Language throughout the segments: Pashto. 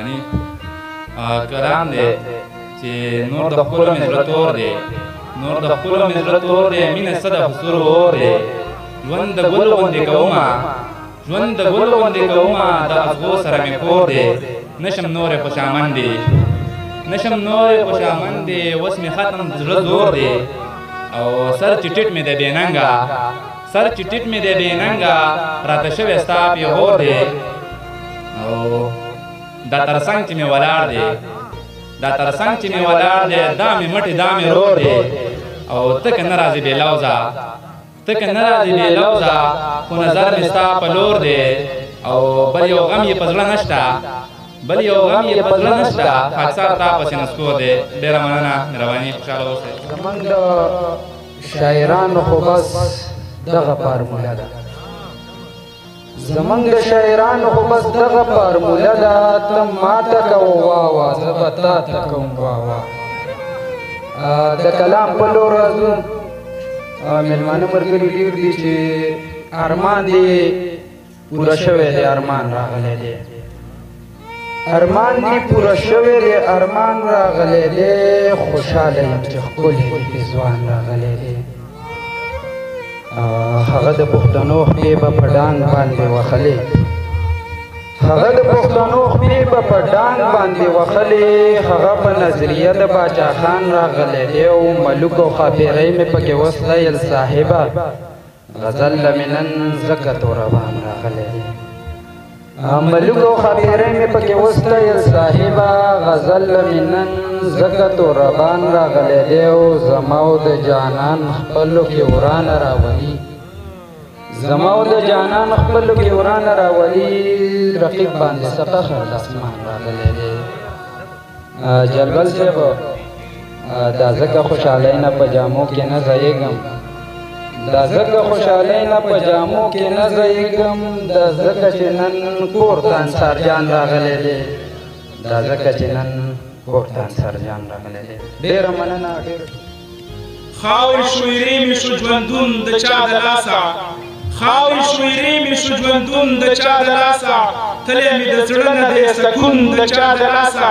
مهرباني کلام دی چې نور د خپلو مې زړه تور دی نور د خپلو مې زړه تور دی مینه څه د حصور اور دی ژوند د ګل غوندې کومه ژوند د ګل غوندې کومه د ازغو سره مې کور دی نشم نورې خوشامن دی نشم نورې خوشامن دی اوس مې ختم د زړه زور دی او سر چې ټیټ مې د بېننګه سر چې ټیټ مې د بېننګه راته شوی ستا پیغور دی او دا ترڅنګ چې مې ولاړ دی دا ترڅنګ چې مې ولاړ دی دا مې مټې دا مې رور دی او ته که نه راځې بې لوزه ته که نه راځې بې لوزه خو نظر مې ستا په لور دی او بل یو غم یې په زړه نشته بل یو غم یې په زړه نشته خاکسار تا پسې نسکور دی ډېره مننه مهرباني خوشحاله اوسئ زمونږ د شاعرانو خو بس دغه فارموله ده زمونږ د شاعرانو خو بس دغه فارموله ده ته ماته کوه واوا زه به تا ته کوم واوا د کلام په لور راځو مېلمانه ملګري ډېر دي چې ارمان دې پوره شوی دی ارمان راغلی دی ارمان دې پوره شوی دی ارمان راغلی دی خوشحاله یم چې ښکلی رضوان راغلی دی هغه د پښتنو خپې به په ډانګ باندې وخلې هغه د پښتنو خپې به په ډانګ باندې وخلې هغه په نظریه د باچا خان راغلی دی او ملوک او ښاپیرۍ مې پکې وسلیل صاحبه غزل مې نن ځکه توربان راغلی دی ملوک او ښاپیرۍ مې پکې وسلیل صاحبه غزل مې نن ځکه توربان راغلی دی او زما او د جانان خپلو کې ورانه راولي زما او د جانان خپلو کې ورانه راولي رقیب باندې څه فخر د اسمان راغلی دی جلبل صاحب دا ځکه خوشحالۍ نه په جامو کې نه ځایږم دا ځکه خوشحالۍ نه په جامو کې نه ځایږم دا ځکه چې نن کور ته انصار جان راغلی دی دا ځکه چې نن کور ته انصار جان راغلی دی ډېره مننه خاورې شویرې مې شو ژوندون د چا د لاسه خاورې شویرې مې شو ژوندون د چا د لاسه تللی مې د زړه نه دی سکون د چا د لاسه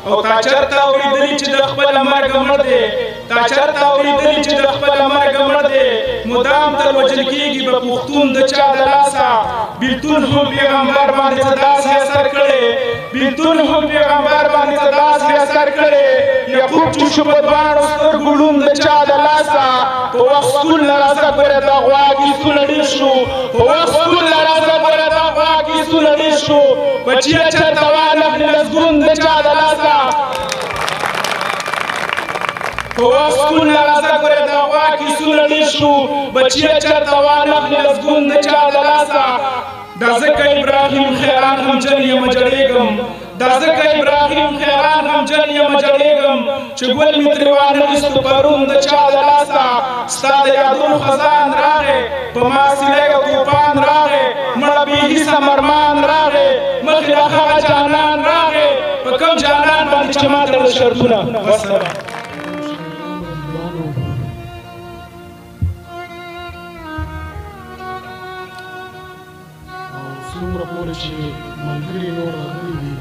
او تا چېرته اورېدلي چې د خپله مرګه مړ دی تا چېرته اورېدلي چې د خپله مرګه مړ دی مدام تل وژل کېږي به پښتون د چا د لاسه بېلتون هم پیغمبر باندې څه داسې اثر کړی بېلتون هم پیغمبر باندې څه داسې اثر کړی یعقوب چې شو په دواړو سترګو ړوند د چا د لاسه په وخت سکون له راسه ګوره د غواګي سونه ډېر شو په وخت سکون له راسه ګوره د غواګي سونه ډېر شو بچیه چېرته وانخلي لزګون د چا د لاسه په وخت سکون له راسه ګوره د غواګي سونه ډېر شو بچیه چېرته وانخلي لزګون د چا د لاسه دا ځکه ابراهیم خیران غمجن یم جړېږم دا ځکه ابراهیم خیران غمجن یم جړېږم چې ګل مې ترې وانخیستو پرون د چا د لاسه ستا د یادونو خزان راغی په ما سیلی او توپان راغی مړه بې حسه مرمان راغی مخې را هغه جانان راغی په کوم جانان باندې چې ما تړل شرطونه وسلام څومره پورې چې ملګري نور راغلي دي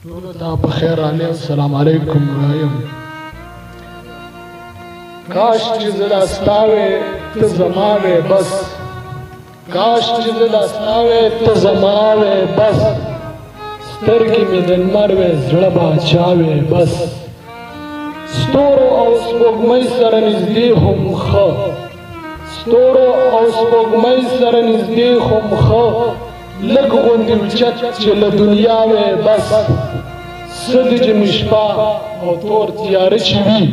ټولو ته په خیر راغلی السلام علیکم وایم کاش چې زه دا ستا وې ته زما وې بس کاش چې زه دا ستا وې ته زما وې بس سترګې مې د لمر وې زړه باچا وې بس ستورو او سپوږمۍ سره نږدې هم ښه ستورو او سپوږمۍ سره نږدې خم ښه لږ غوندې اوچت چې له دنیا وې بس څه د جمع شپه او تور تیاره چې وي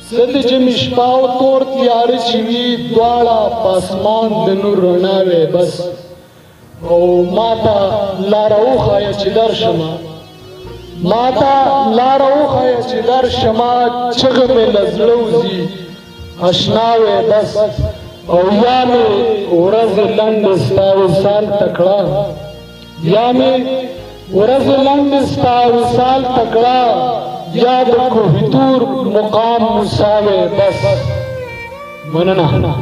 څه د جمع شپه او تور تیاره چې وي دواړه په اسمان د نور رڼا وې بس او ما ته لاره وښایه چې درشمه ما ته لاره وښایه چې درشمه چغه مې له زړه وځي اشنا وې بس او یا مې ورځ لنډ ستا وصال تکړه یا مې ورځ لنډ ستا وصال تکړه یا د کوهتور مقام موسی وې بس مننه